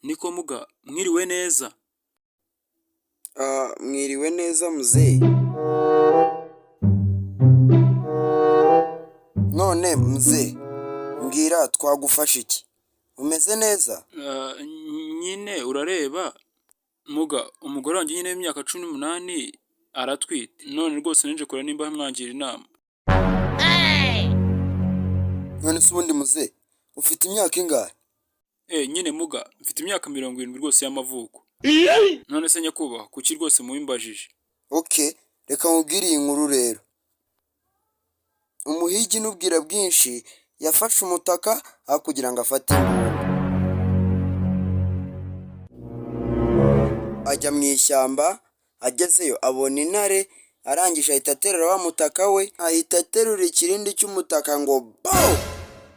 Niko muga, mwiriwe neza. Mwiriwe neza mzee. None mzee, mbwira twagufasha iki? Umeze neza? Nyine urareba muga, umugore wanjye nyine w'imyaka 18 aratwite. None rwose ninje kure nimba mwangira inama. None se ubundi mzee, ufite imyaka ingahe? Nyine muga, mfite imyaka 70 rwose y'amavuko. None se nyakubahwa, kuki rwose mubimbajije? Okay, reka nkubwire iyi nkuru rero. Umuhigi n'ubwira bwinshi yafashe umutaka aho kugira ngo afate imbunda. Ajya mu ishyamba, agezeyo abona intare, arangije ahita aterura wa mutaka we, ahita aterura ikirindi cy'umutaka ngo bow!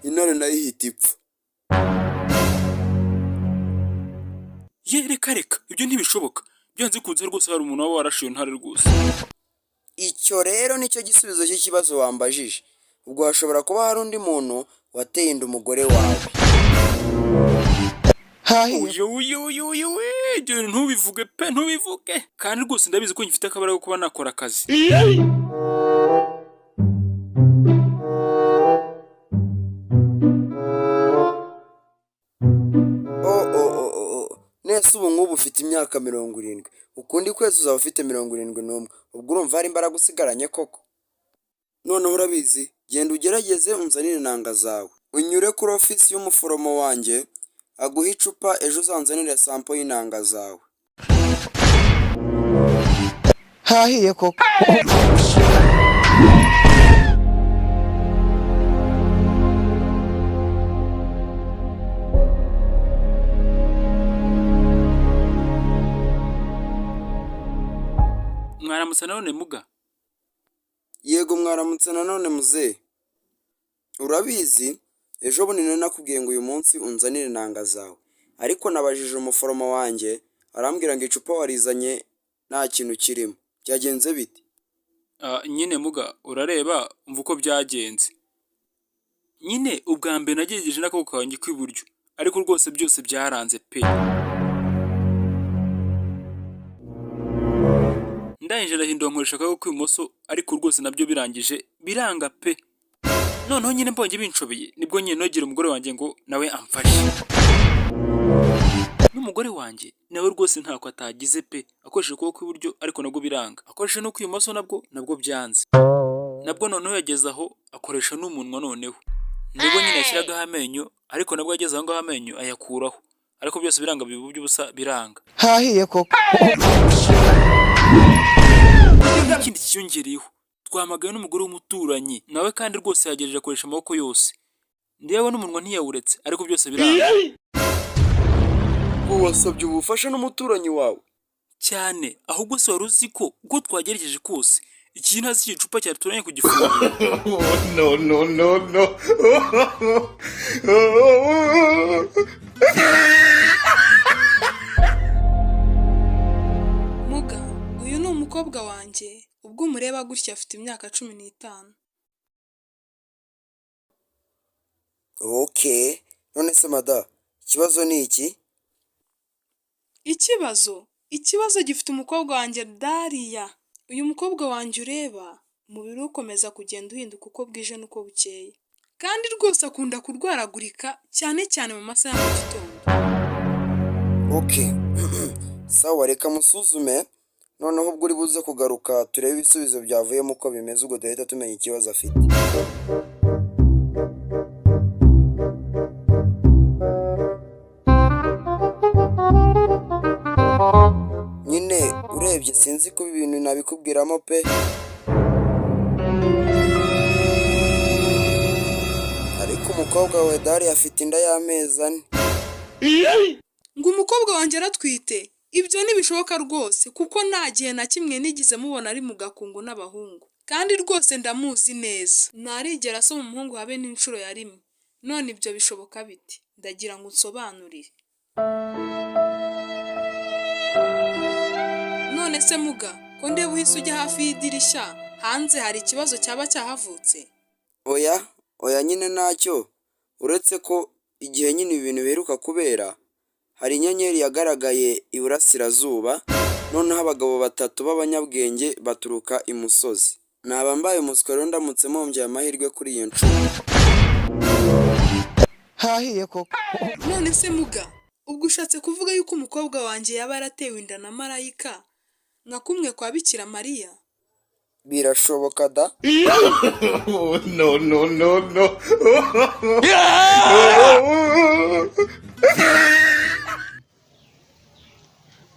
Intare nayo ihita ipfa. Reka, ibyo ntibishoboka. Byanze kunze rwose hari umuntu waba warashiye intare rwose. Icyo rero nicyo gisubizo cy'ikibazo wambajije. Ubwo hashobora kuba hari undi muntu wateye inda umugore wawe. Ntubivuge pe, ntubivuge. Kandi rwose ndabizi ko ngifite akabaraga ko kuba nakora akazi. Nese ubu nk'ubu ufite imyaka 70, ukundi kwezi uzaba ufite 71. Ubwo urumva hari imbaraga usigaranye koko? Noneho urabizi, genda ugerageze unzanire inanga zawe, unyure kuri ofisi y'umuforomo wanjye aguha icupa, ejo uzanzanire sampo y'inanga zawe. Hahiye koko. Mwaramutse nanone muga. Yego mwaramutse nanone mzee. Urabizi, ejo bundi nari nakubwiye ngo uyu munsi unzanire inanga zawe, ariko nabajije umuforomo wanjye arambwira ngo icupa warizanye nta kintu kirimo. Byagenze bite? Nyine muga, urareba umva uko byagenze. Nyine ubwa mbere nagerageje n'akaboko kanjye kw'iburyo, ariko rwose byose byaranze pe. Ndangije ndahindura nkoresha akaboko kw'ibumoso, ariko rwose nabyo birangije biranga pe. Noneho nyine mbonye binshobeye, nibwo nyine nogera umugore wanjye ngo nawe amfashe. N'umugore wanjye nawe rwose ntako atagize pe, akoresheje ukuboko kw'iburyo ariko nabwo biranga, akoresheje no kw'ibumoso nabwo byanze. Nabwo noneho yageze aho akoresha n'umunwa noneho. Nibwo nyine yashyiragaho amenyo, ariko nabwo yageze aho ngaho amenyo ayakuraho, ariko byose biranga bibu by'ubusa biranga. Hahiye koko. Ikindi cyiyongereyeho, twamagaye n'umugore w'umuturanyi, nawe kandi rwose yagejeje akoresha amaboko yose. Ndewe n'umunwa ntiyawuretse, ariko byose biranga. Wasabye ubufasha n'umuturanyi wawe? Cyane, ahubwo se wari uzi ko ubwo twagerageje kose ikintu hasi cy'icupa cyaturanye kugifungura. No. Muga, uyu ni umukobwa wanjye, ubwo umureba gutya afite imyaka 15. Okay, none se mada, ikibazo ni iki? Ikibazo gifite umukobwa wanjye Dariya. Uyu mukobwa wanjye ureba, umubiri ukomeza kugenda uhinduka uko bwije n'uko bukeye. Kandi rwose akunda kurwaragurika cyane cyane mu masaha ya mugitondo. Okay. Sawa, reka musuzume, noneho ubwo uri buze kugaruka turebe ibisubizo byavuyemo uko bimeze, ubwo duhita tumenya ikibazo afite. Nyine urebye sinzi ko ibintu nabikubwiramo pe. Ariko umukobwa we Dari afite inda y'amezi 4. Ngo umukobwa wanjye aratwite? Ibyo ntibishoboka rwose, kuko nta gihe na kimwe nigize mubona ari mu gakungu n'abahungu. Kandi rwose ndamuzi neza, ntarigera asoma umuhungu habe n'inshuro ya rimwe. None ibyo bishoboka bite? Ndagira ngo unsobanurire. None se muga, ko ndeba uhise ujya hafi y'idirishya, hanze hari ikibazo cyaba cyahavutse? Oya nyine ntacyo, uretse ko igihe nyine ibintu biheruka kubera hari inyenyeri yagaragaye iburasirazuba, noneho abagabo batatu b'abanyabwenge baturuka imusozi. Naba mbaye umuswa rero ndamutse mumbye amahirwe kuri iyo nshuro. hahiye koko. None se Muga, ubwo ushatse kuvuga yuko umukobwa wanjye yaba yaratewe inda na marayika nka kumwe kwa Bikira Mariya? Birashoboka da. No.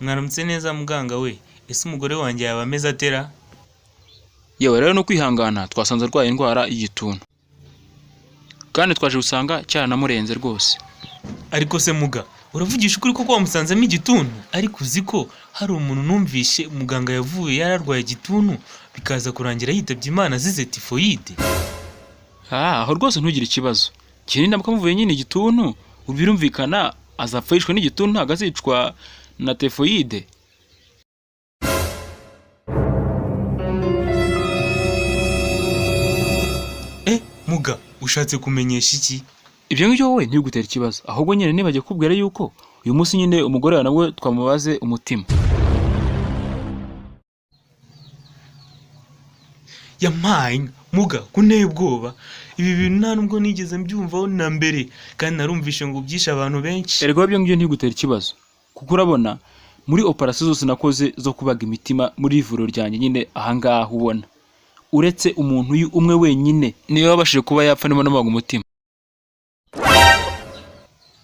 Mwaramutse neza muganga we, ese umugore wanjye yaba ameze atera? yewe rero no kwihangana twasanze arwaye indwara y'igituntu, kandi twaje gusanga cyaranamurenze rwose. Ariko se Muga, uravugisha ukuri koko wamusanzemo igituntu? Ariko uzi ko hari umuntu numvishe muganga yavuye yararwaye igituntu bikaza kurangira yitabye Imana azize tifoyide. Aho rwose ntugire ikibazo, kinini nabwo amuvuye nyine igituntu, birumvikana azapfa yishwe n'igituntu, ntabwo azicwa na tifoyide. Muga, ushatse kumenyesha iki? Ibyo ngibyo wowe ntibigutera ikibazo, ahubwo nyine nibagiye kubwira yuko uyu munsi nyine umugore wawe nabwo twamubaze umutima. Yampaye Muga, kunteye ubwoba. Ibi bintu nta nubwo nigeze mbyumvaho na mbere, kandi narumvishe ngo byishe abantu benshi. Erega ibyo ngibyo ntibigutera ikibazo, kuko urabona muri operasiyo zose nakoze zo kubaga imitima muri ivuriro ryanjye nyine ahangaha ubona, uretse umuntu uyu umwe wenyine niwe wabashije kuba yapfa ndimo namubaga umutima.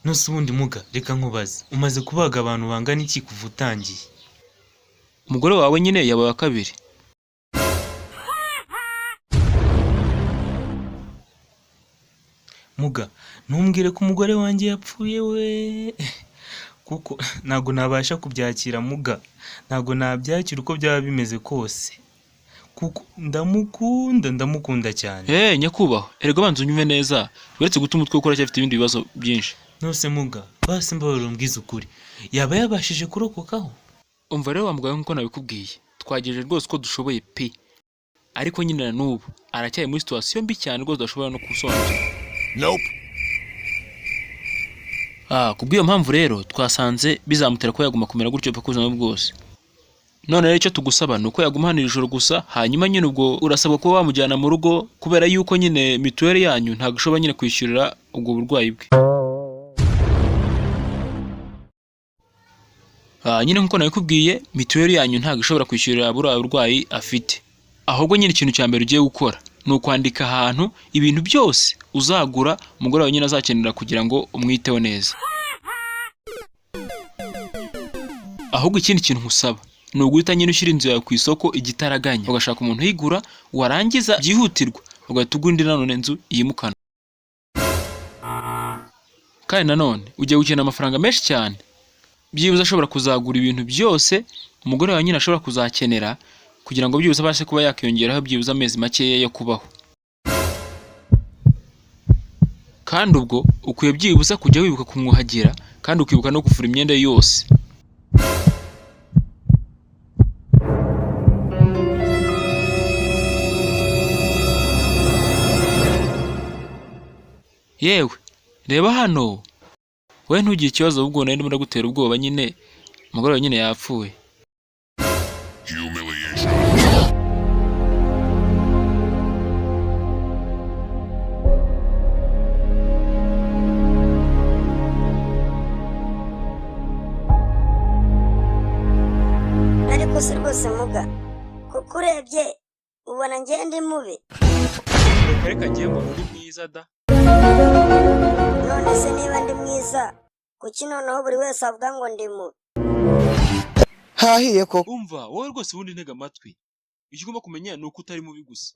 Nose ubundi Muga, reka nkubaze, umaze kubaga abantu bangana iki kuva utangiye? Umugore wawe nyine yabaye kabiri. Muga, ntumbwire ko umugore wanjye yapfuye we, kuko ntago nabasha kubyakira Muga, ntago nabyakira uko byaba bimeze kose, kuko ndamukunda cyane. Nyakubahwa, erega banza unyume neza, uretse gutuma umutwe ukora cyafite ibindi bibazo byinshi. Nose Muga, basi mbabarira umbwize ukuri, yaba yabashije kurokokaho? Umva rero wa mugabo nk'uko nabikubwiye, twagejeje rwose uko dushoboye pe, ariko nyine na n'ubu aracyari muri situation mbi cyane rwose udashobora no gusobanukirwa. Nope. Kubw'iyo mpamvu rero twasanze bizamutera ko yaguma kumera gutyo paka ubuzima bwose. None rero icyo tugusaba ni uko yaguma hano ijoro gusa, hanyuma nyine ubwo urasabwa kuba wamujyana mu rugo, kubera yuko nyine mituweli yanyu ntabwo ishobora nyine kwishyurira ubwo burwayi bwe. Nyine nk'uko nabikubwiye, mituweli yanyu ntabwo ishobora kwishyurira buriya burwayi afite, ahubwo nyine ikintu cya mbere ugiye gukora ni ukwandika ahantu ibintu byose uzagura umugore wawe nyine azakenera kugira ngo umwiteho neza. Ahubwo ikindi kintu nkusaba ni uguhita nyine ushyira inzu yawe ku isoko igitaraganya, ugashaka umuntu uyigura, warangiza byihutirwa ugahita ugura indi nanone inzu yimukana. Kandi nanone ugiye gukenera amafaranga menshi cyane, byibuze ashobora kuzagura ibintu byose umugore wawe nyine ashobora kuzakenera, kugira ngo byibuze abashe kuba yakiyongeraho byibuze amezi makeya yo kubaho. Kandi ubwo ukwiye byibuze kujya wibuka kumwuhagira, kandi ukibuka no gufura imyenda yose. Yewe reba hano, wowe ntugire ikibazo, ahubwo nari ndimo ndagutera ubwoba nyine, umugore wawe nyine yapfuye. Ariko se rwose Muga, kuko urebye ubona njye ndi mubi? Reka ngiye mbona uri mwiza da. None se niba ndi mwiza, kuki noneho buri wese avuga ngo ndi mubi? hahiye koko. Umva wowe rwose ubundi ntega amatwi, icyo ugomba kumenya ni uko utari mubi gusa.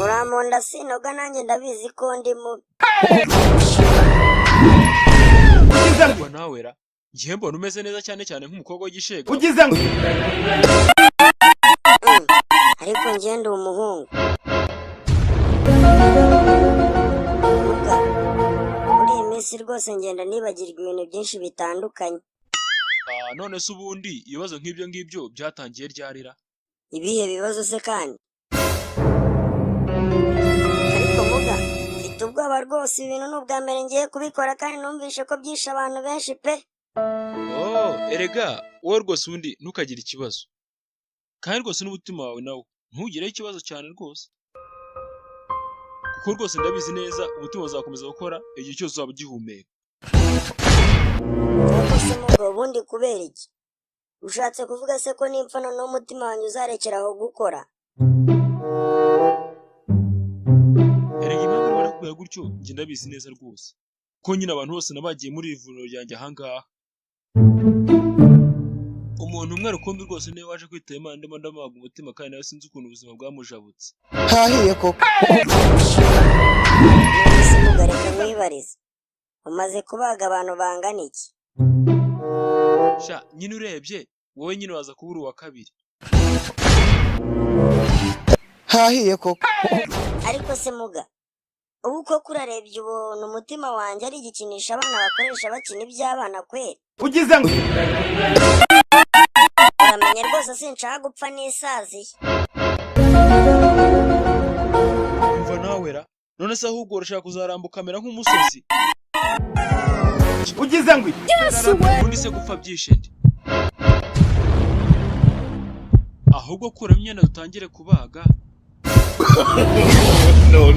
Uramonda sinoga, nanjye ndabizi ko ndi mubi. Ubwo nawe ra, ngiye mbona umeze neza cyane cyane nk'umukobwa w'igishega. Ugize ngo Ariko njye ndi umuhungu. Muga, muri iyi minsi rwose ngenda nibagirwa ibintu byinshi bitandukanye. None se ubundi ibibazo nk'ibyo ngibyo byatangiye ryarira? Ibihe bibazo se kandi? Ariko Muga, mfite ubwoba rwose. bose ibi bintu ni ubwa mbere ngiye kubikora kandi numvishe ko byishe abantu benshi pe. Erega wowe rwose ubundi ntukagire ikibazo, kandi rwose n'umutima wawe nawo ntugireho ikibazo cyane rwose, kuko rwose ndabizi neza umutima uzakomeza gukora igihe cyose uzaba ugihumeka. Nuko se mugabo ubundi kubera iki? Ushatse kuvuga se ko nimpfa noneho umutima wanjye uzarekera aho gukora? Erega impamvu urimo kubera gutyo njye ndabizi neza rwose, ko nyine abantu bose nabagiye muri iri vuriro ryanjye ahangaha, umuntu umwe rukumbi rwose niwe waje kwitaba Imana ndimo ndamuhaga umutima, kandi nawe sinzi ukuntu ubuzima bwamujabutse. hahiye koko. Nonese mugabo reka mwibarize, umaze kubaga abantu bangana iki? Sha nyine urebye wowe nyine waza kubura uwa kabiri. hahiye koko. Ariko se muga, ubu koko urarebye ubuntu umutima wanjye ari igikinisha abana bakoresha bakina iby'abana kweri? ugize ngo Uramenye rwose sinshaka gupfa nisaziye. Umva nawe ra, none se ahubwo urashaka kuzarambuka kamera nk'umusozi? ugize ngo Ubundi se gupfa byishe nde? Ahubwo kuramo imyenda dutangire kubaga. no.